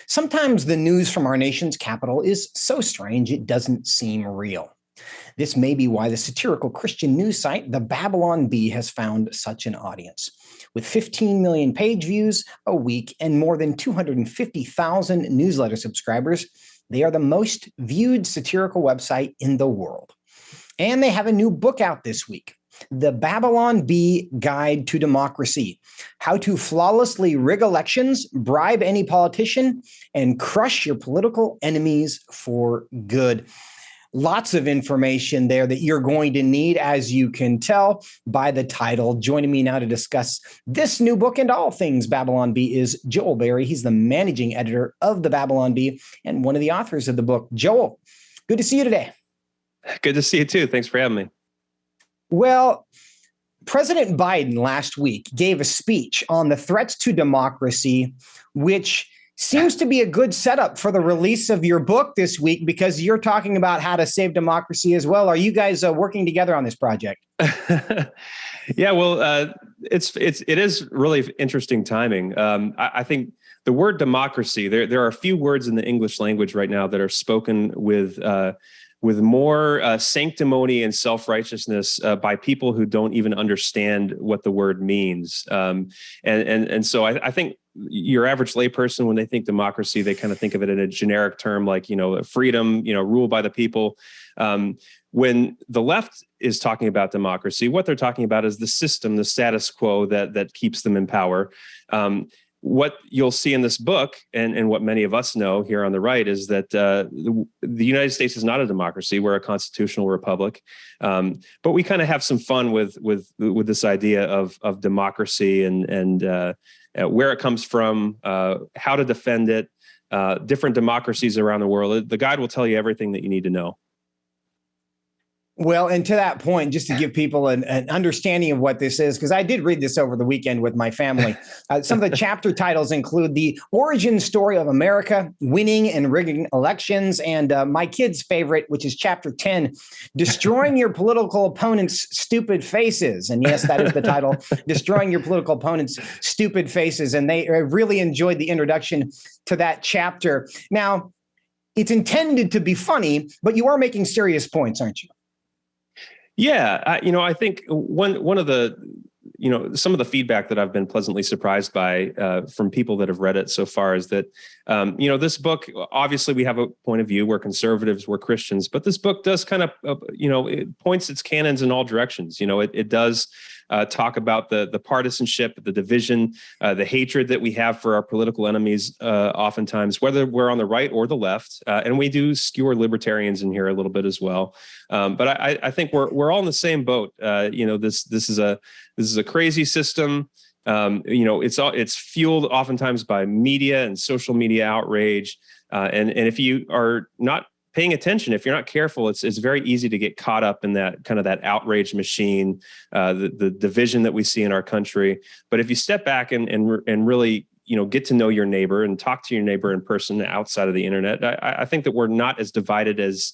Sometimes the news from our nation's capital is so strange it doesn't seem real. This may be why the satirical Christian news site, the Babylon Bee, has found such an audience. With 15 million page views a week and more than 250,000 newsletter subscribers, they are the most viewed satirical website in the world. And they have a new book out this week, The Babylon Bee Guide to Democracy: How to Flawlessly Rig Elections, Bribe Any Politician, and Crush Your Political Enemies for Good. Lots of information there that you're going to need, as you can tell by the title. Joining me now to discuss this new book and all things Babylon Bee is Joel Berry. He's the managing editor of the Babylon Bee and one of the authors of the book. Joel, good to see you today. Good to see you too. Thanks for having me. Well, President Biden last week gave a speech on the threats to democracy, which seems to be a good setup for the release of your book this week, because you're talking about how to save democracy as well. Are you guys working together on this project? Yeah, well, it is really interesting timing. I think the word democracy, there are a few words in the English language right now that are spoken with more sanctimony and self-righteousness by people who don't even understand what the word means. And so I think your average layperson, when they think democracy, they kind of think of it in a generic term, like, freedom, rule by the people. When the left is talking about democracy, what they're talking about is the system, the status quo that keeps them in power. What you'll see in this book, and what many of us know here on the right, is that the United States is not a democracy. We're a constitutional republic, but we kind of have some fun with this idea of democracy and where it comes from, how to defend it, different democracies around the world. The guide will tell you everything that you need to know. Well, and to that point, just to give people an understanding of what this is, because I did read this over the weekend with my family. Some of the chapter titles include The Origin Story of America, Winning and Rigging Elections, and my kid's favorite, which is chapter 10, Destroying Your Political Opponent's Stupid Faces. And yes, that is the title, Destroying Your Political Opponent's Stupid Faces. And they really enjoyed the introduction to that chapter. Now, it's intended to be funny, but you are making serious points, aren't you? Yeah, I think one of the, some of the feedback that I've been pleasantly surprised by from people that have read it so far is that, this book, obviously we have a point of view. We're conservatives, we're Christians, but this book does kind of, it points its cannons in all directions. It does talk about the partisanship, the division, the hatred that we have for our political enemies, oftentimes, whether we're on the right or the left. And we do skewer libertarians in here a little bit as well. But I think we're all in the same boat. This is a crazy system. It's fueled oftentimes by media and social media outrage. And if you are not paying attention, if you're not careful, it's very easy to get caught up in that kind of that outrage machine, the division that we see in our country. But if you step back and really, get to know your neighbor and talk to your neighbor in person outside of the internet, I think that we're not as divided as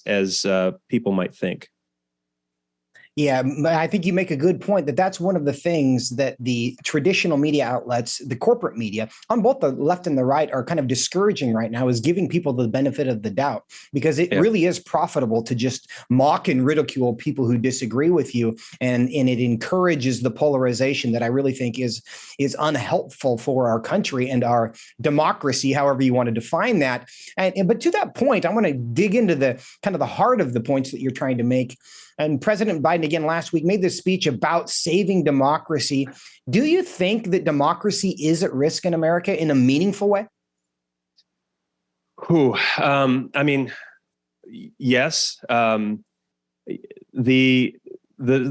people might think. Yeah, I think you make a good point that's one of the things that the traditional media outlets, the corporate media on both the left and the right, are kind of discouraging right now, is giving people the benefit of the doubt, because it really is profitable to just mock and ridicule people who disagree with you. And it encourages the polarization that I really think is unhelpful for our country and our democracy, however you want to define that. But to that point, I want to dig into the kind of the heart of the points that you're trying to make. And President Biden, again, last week made this speech about saving democracy. Do you think that democracy is at risk in America in a meaningful way? Yes. The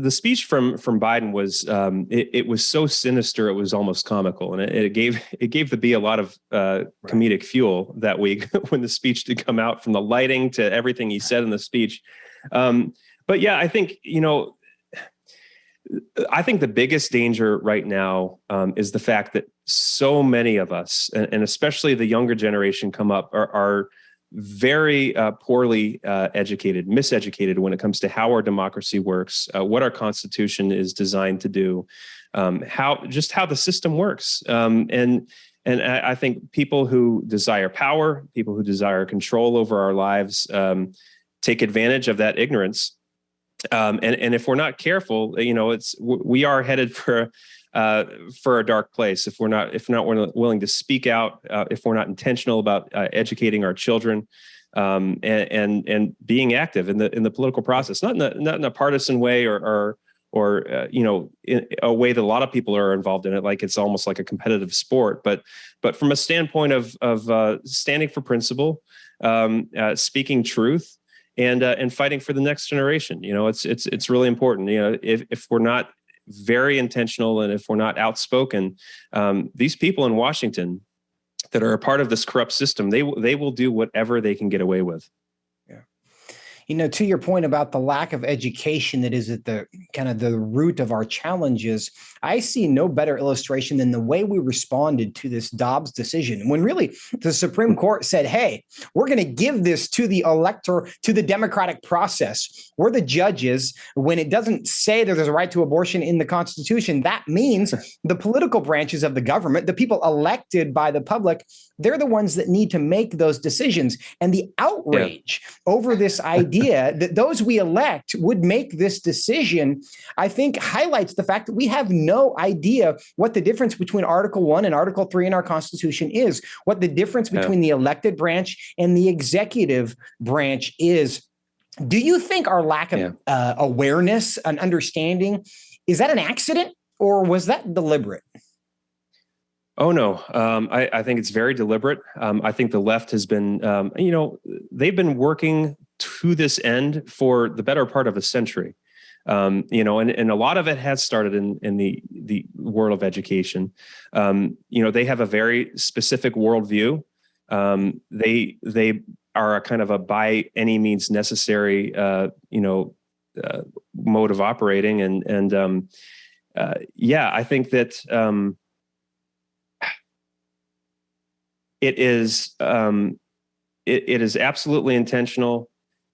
speech from Biden was it was so sinister it was almost comical, and it gave the Bee a lot of comedic fuel that week when the speech did come out, from the lighting to everything he said in the speech. But yeah, I think the biggest danger right now is the fact that so many of us, and especially the younger generation come up, are very poorly educated, miseducated when it comes to how our democracy works, what our Constitution is designed to do, how the system works. And And I think people who desire power, people who desire control over our lives, take advantage of that ignorance. And if we're not careful, we are headed for a dark place if we're not willing to speak out, if we're not intentional about educating our children, and being active in the political process, not in a partisan way or in a way that a lot of people are involved in it, like it's almost like a competitive sport, but from a standpoint of standing for principle, speaking truth, and fighting for the next generation. It's really important. If we're not very intentional and if we're not outspoken, these people in Washington that are a part of this corrupt system, they will do whatever they can get away with. To your point about the lack of education that is at the kind of the root of our challenges, I see no better illustration than the way we responded to this Dobbs decision, when really the Supreme Court said, hey, we're going to give this to the elector, to the democratic process. We're the judges. When it doesn't say that there's a right to abortion in the Constitution, that means the political branches of the government, the people elected by the public, they're the ones that need to make those decisions. And the outrage over this idea that those we elect would make this decision, I think highlights the fact that we have no idea what the difference between Article 1 and Article 3 in our Constitution is, what the difference between the elected branch and the executive branch is. Do you think our lack of awareness and understanding, is that an accident or was that deliberate? Oh, no. I think it's very deliberate. I think the left has been, they've been working to this end for the better part of a century. And a lot of it has started in the world of education. They have a very specific worldview. They are a kind of a by any means necessary, mode of operating. I think that, it is absolutely intentional.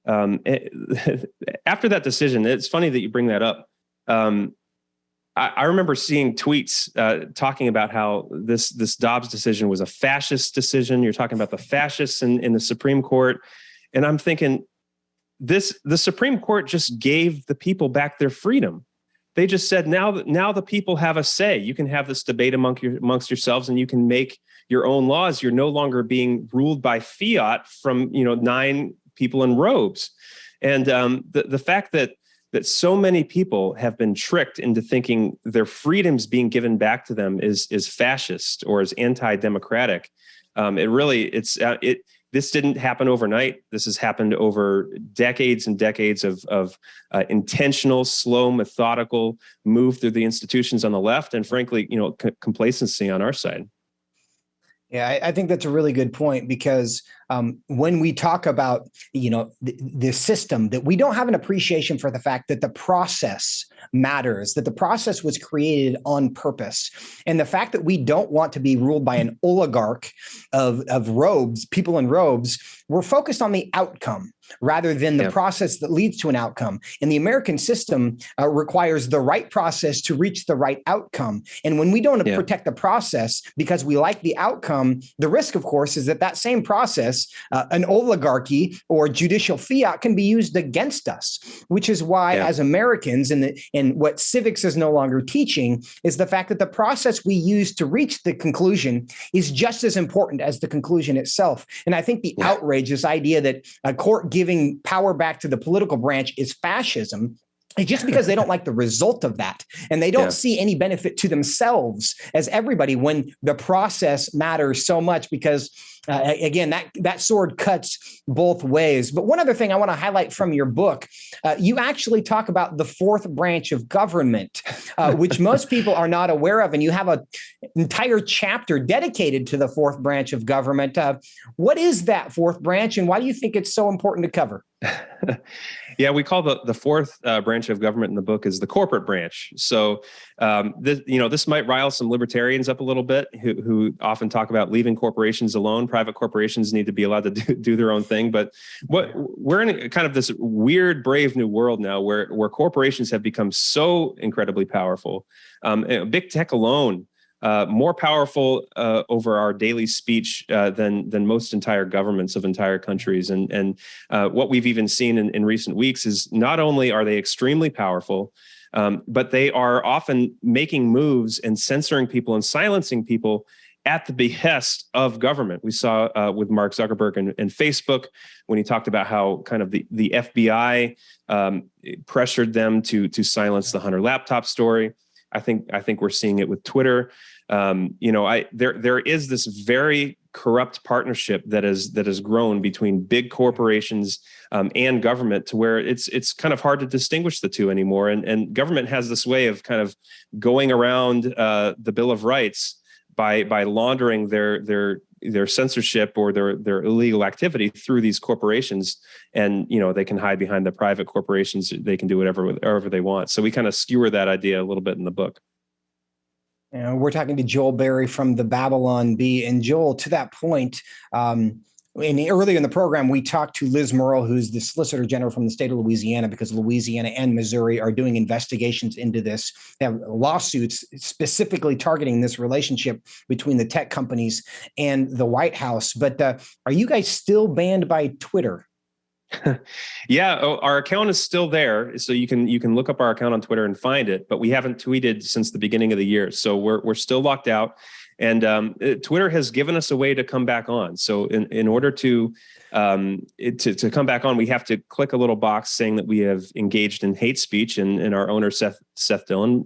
After that decision, it's funny that you bring that up. I remember seeing tweets talking about how this Dobbs decision was a fascist decision. You're talking about the fascists in the Supreme Court, and I'm thinking, the Supreme Court just gave the people back their freedom. They just said, now the people have a say. You can have this debate amongst yourselves, and you can make your own laws. You're no longer being ruled by fiat from 9 people in robes. And the fact that so many people have been tricked into thinking their freedoms being given back to them is fascist or is anti-democratic. This didn't happen overnight. This has happened over decades and decades of intentional, slow, methodical move through the institutions on the left, and frankly, complacency on our side. Yeah, I think that's a really good point, because when we talk about, the system, that we don't have an appreciation for the fact that the process matters, that the process was created on purpose. And the fact that we don't want to be ruled by an oligarch of robes, people in robes, we're focused on the outcome rather than the process that leads to an outcome. And the American system requires the right process to reach the right outcome. And when we don't protect the process because we like the outcome, the risk, of course, is that same process, an oligarchy or judicial fiat, can be used against us, which is why as Americans, and what civics is no longer teaching, is the fact that the process we use to reach the conclusion is just as important as the conclusion itself. And I think the outrage, this idea that a court giving power back to the political branch is fascism, is just because they don't like the result of that. And they don't see any benefit to themselves as everybody, when the process matters so much, because again, that sword cuts both ways. But one other thing I want to highlight from your book, you actually talk about the fourth branch of government, which most people are not aware of. And you have an entire chapter dedicated to the fourth branch of government. What is that fourth branch, and why do you think it's so important to cover? Yeah, we call the fourth branch of government in the book is the corporate branch. So, this might rile some libertarians up a little bit, who often talk about leaving corporations alone. Private corporations need to be allowed to do their own thing. But we're in kind of this weird, brave new world now, where corporations have become so incredibly powerful. Big tech alone more powerful over our daily speech than most entire governments of entire countries. And what we've even seen in recent weeks is not only are they extremely powerful, but they are often making moves and censoring people and silencing people at the behest of government. We saw with Mark Zuckerberg and Facebook when he talked about how kind of the FBI pressured them to silence the Hunter laptop story. I think we're seeing it with Twitter. There is this very corrupt partnership that has grown between big corporations and government, to where it's kind of hard to distinguish the two anymore. And government has this way of kind of going around the Bill of Rights by laundering their censorship or their illegal activity through these corporations. And they can hide behind the private corporations. They can do whatever they want. So we kind of skewer that idea a little bit in the book. We're talking to Joel Berry from the Babylon Bee. And Joel, to that point, earlier in the program, we talked to Liz Murrell, who's the Solicitor General from the state of Louisiana, because Louisiana and Missouri are doing investigations into this. They have lawsuits specifically targeting this relationship between the tech companies and the White House. But are you guys still banned by Twitter? Yeah, our account is still there, so you can look up our account on Twitter and find it. But we haven't tweeted since the beginning of the year, so we're still locked out. And Twitter has given us a way to come back on. So in order to come back on, we have to click a little box saying that we have engaged in hate speech. And our owner Seth Dillon,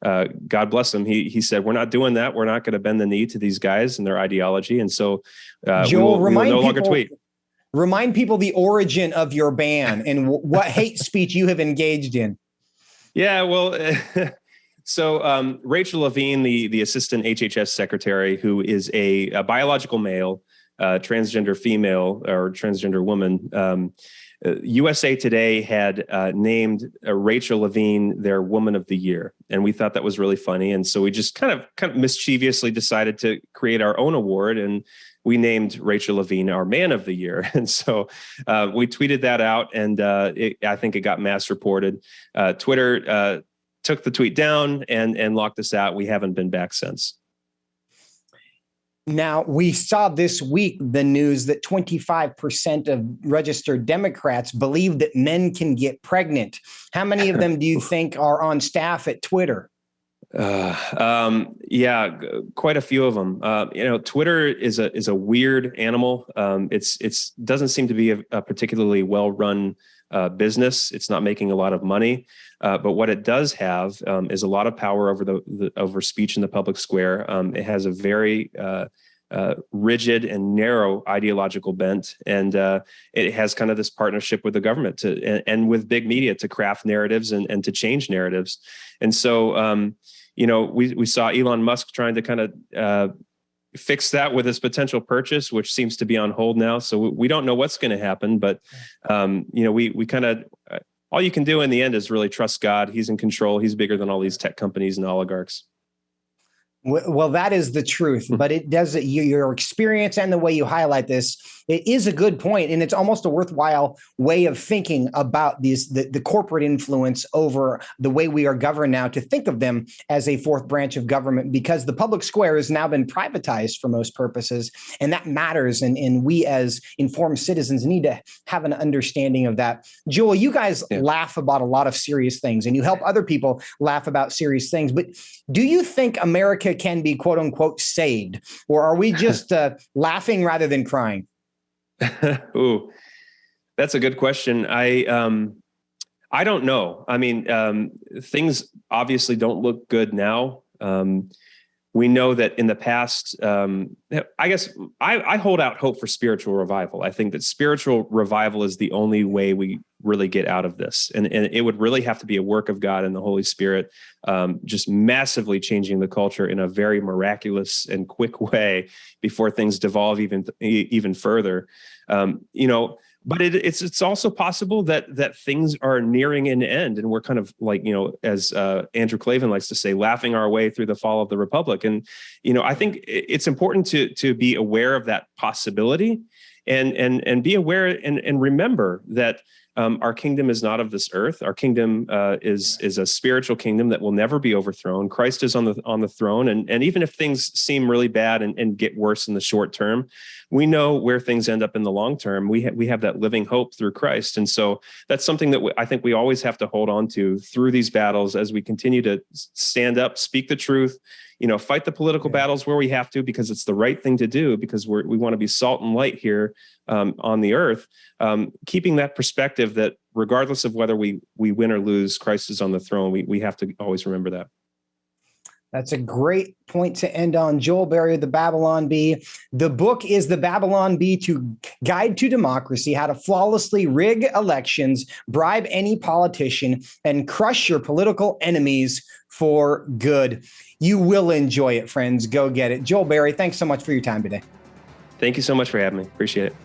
God bless him, he said, we're not doing that. We're not going to bend the knee to these guys and their ideology. And so Joel, we will no longer tweet. Remind people the origin of your ban and what hate speech you have engaged in. Yeah, well, so Rachel Levine, the assistant HHS secretary, who is a biological male, transgender female or transgender woman, USA Today had named Rachel Levine their Woman of the Year, and we thought that was really funny. And so we just kind of mischievously decided to create our own award, and we named Rachel Levine our Man of the Year. And so we tweeted that out, and I think it got mass reported. Twitter took the tweet down and locked us out. We haven't been back since. Now, we saw this week the news that 25% of registered Democrats believe that men can get pregnant. How many of them do you think are on staff at Twitter? Yeah, quite a few of them. Twitter is a weird animal. It's doesn't seem to be a particularly well-run business. It's not making a lot of money. But what it does have is a lot of power over over speech in the public square. It has a very rigid and narrow ideological bent, and it has kind of this partnership with the government and with big media to craft narratives and to change narratives. And so, we saw Elon Musk trying to kind of fix that with his potential purchase, which seems to be on hold now. So we don't know what's going to happen, but we kind of all you can do in the end is really trust God. He's in control. He's bigger than all these tech companies and oligarchs. Well, that is the truth, but it does your experience and the way you highlight this. It is a good point, and it's almost a worthwhile way of thinking about the corporate influence over the way we are governed now, to think of them as a fourth branch of government, because the public square has now been privatized for most purposes, and that matters. And we as informed citizens need to have an understanding of that. Joel, you guys laugh about a lot of serious things, and you help other people laugh about serious things. But do you think America can be, quote unquote, saved, or are we just laughing rather than crying? Ooh, that's a good question. I don't know. I mean, things obviously don't look good now. We know that in the past, I guess I hold out hope for spiritual revival. I think that spiritual revival is the only way we really get out of this. And it would really have to be a work of God and the Holy Spirit, just massively changing the culture in a very miraculous and quick way before things devolve even further. But it's also possible that things are nearing an end, and we're kind of like, as Andrew Klavan likes to say, laughing our way through the fall of the Republic. And I think it's important to be aware of that possibility and be aware and remember that our kingdom is not of this earth. Our kingdom is a spiritual kingdom that will never be overthrown. Christ is on the throne, and even if things seem really bad and get worse in the short term, we know where things end up in the long term. We have that living hope through Christ, and so that's something that I think we always have to hold on to through these battles as we continue to stand up, speak the truth. Fight the political battles where we have to, because it's the right thing to do, because we want to be salt and light here on the earth. Keeping that perspective that regardless of whether we win or lose, Christ is on the throne. We have to always remember that. That's a great point to end on. Joel Berry of the Babylon Bee. The book is The Babylon Bee Guide to Democracy: How to Flawlessly Rig Elections, Bribe Any Politician, and Crush Your Political Enemies for Good. You will enjoy it, friends. Go get it. Joel Berry, thanks so much for your time today. Thank you so much for having me. Appreciate it.